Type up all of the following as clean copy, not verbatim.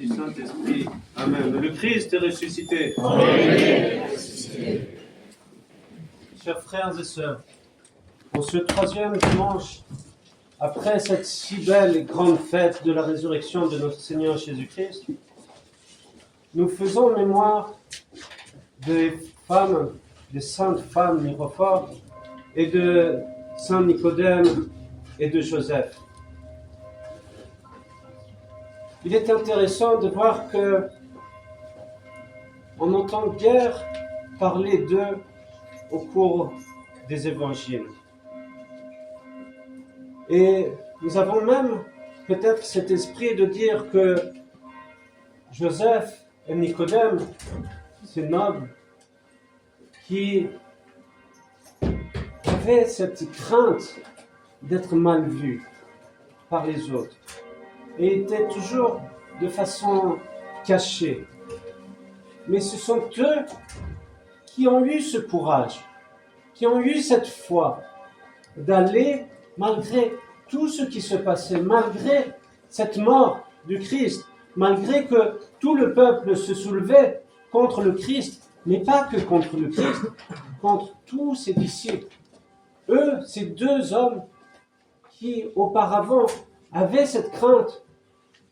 du Saint-Esprit. Amen. Le Christ est ressuscité. Chers frères et sœurs, en ce troisième dimanche, après cette si belle et grande fête de la résurrection de notre Seigneur Jésus-Christ, nous faisons mémoire des femmes, des saintes femmes mirophores et de Saint Nicodème et de Joseph. Il est intéressant de voir que on n'entend guère parler d'eux au cours des évangiles. Et nous avons même peut-être cet esprit de dire que Joseph et Nicodème, ces nobles, qui avaient cette crainte d'être mal vus par les autres, et étaient toujours de façon cachée. Mais ce sont eux qui ont eu ce courage, qui ont eu cette foi d'aller, malgré tout ce qui se passait, malgré cette mort du Christ, malgré que tout le peuple se soulevait contre le Christ, mais pas que contre le Christ, contre tous ses disciples. Eux, ces deux hommes qui auparavant avaient cette crainte,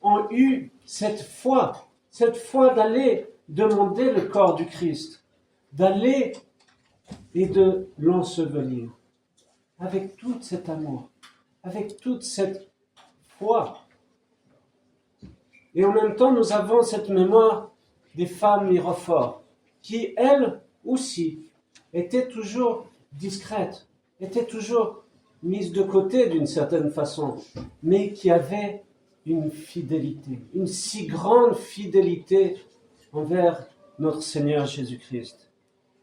ont eu cette foi d'aller demander le corps du Christ, d'aller et de l'ensevelir, avec tout cet amour, avec toute cette foi. Et en même temps, nous avons cette mémoire des femmes mirophores, qui, elles aussi, étaient toujours discrètes, étaient toujours mises de côté d'une certaine façon, mais qui avaient une fidélité, une si grande fidélité envers notre Seigneur Jésus-Christ.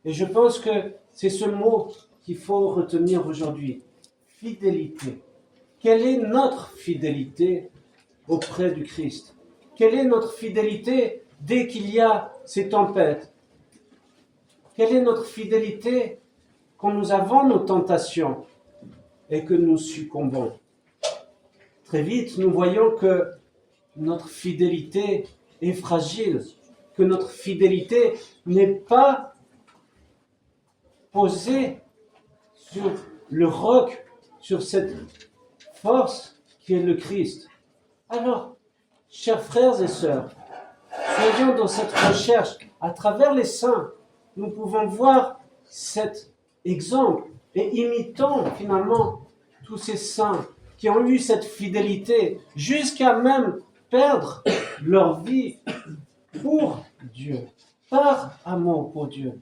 Et je pense que c'est ce mot qu'il faut retenir aujourd'hui, fidélité. Quelle est notre fidélité auprès du Christ? Quelle est notre fidélité dès qu'il y a ces tempêtes? Quelle est notre fidélité quand nous avons nos tentations et que nous succombons? Très vite, nous voyons que notre fidélité est fragile, que notre fidélité n'est pas posée sur le roc, sur cette force qui est le Christ. Alors, chers frères et sœurs, soyons dans cette recherche. À travers les saints, nous pouvons voir cet exemple et imitons finalement tous ces saints qui ont eu cette fidélité jusqu'à même perdre leur vie pour Dieu, par amour pour Dieu.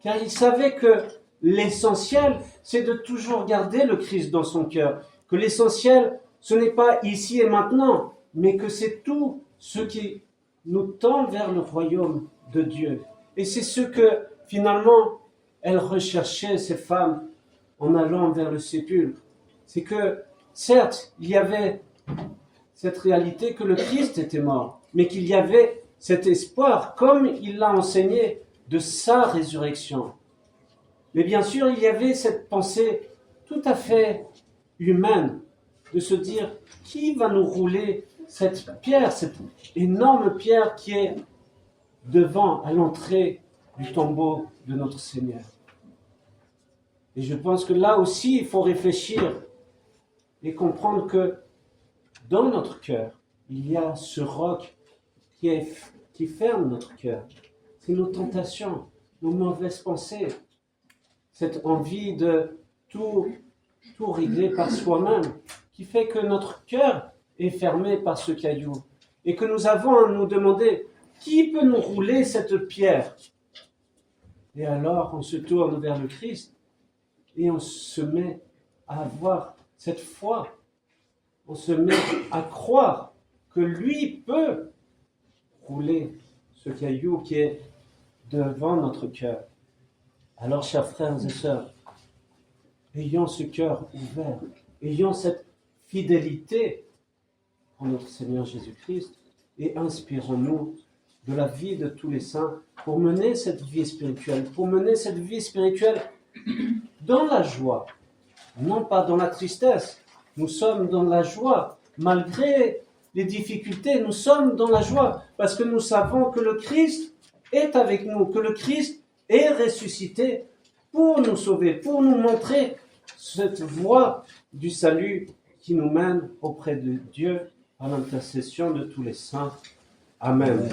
Car ils savaient que l'essentiel, c'est de toujours garder le Christ dans son cœur. Que l'essentiel, ce n'est pas ici et maintenant, mais que c'est tout ce qui nous tend vers le royaume de Dieu. Et c'est ce que, finalement, elles recherchaient, ces femmes, en allant vers le sépulcre. C'est que, certes, il y avait cette réalité que le Christ était mort, mais qu'il y avait cet espoir, comme il l'a enseigné, de sa résurrection. Mais bien sûr, il y avait cette pensée tout à fait humaine, de se dire, qui va nous rouler cette pierre, cette énorme pierre qui est devant, à l'entrée du tombeau de notre Seigneur. Et je pense que là aussi, il faut réfléchir et comprendre que dans notre cœur, il y a ce roc qui ferme notre cœur. C'est nos tentations, nos mauvaises pensées, cette envie de tout régler par soi-même, qui fait que notre cœur est fermé par ce caillou. Et que nous avons à nous demander, qui peut nous rouler cette pierre? Et alors, on se tourne vers le Christ et on se met à avoir cette foi. On se met à croire que lui peut rouler ce caillou qui est devant notre cœur. Alors, chers frères et sœurs, ayons ce cœur ouvert, ayons cette fidélité en notre Seigneur Jésus-Christ et inspirons-nous de la vie de tous les saints pour mener cette vie spirituelle, dans la joie, non pas dans la tristesse. Nous sommes dans la joie, malgré les difficultés, nous sommes dans la joie parce que nous savons que le Christ est avec nous, que le Christ est ressuscité pour nous sauver, pour nous montrer cette voie du salut qui nous mène auprès de Dieu par l'intercession de tous les saints. Amen.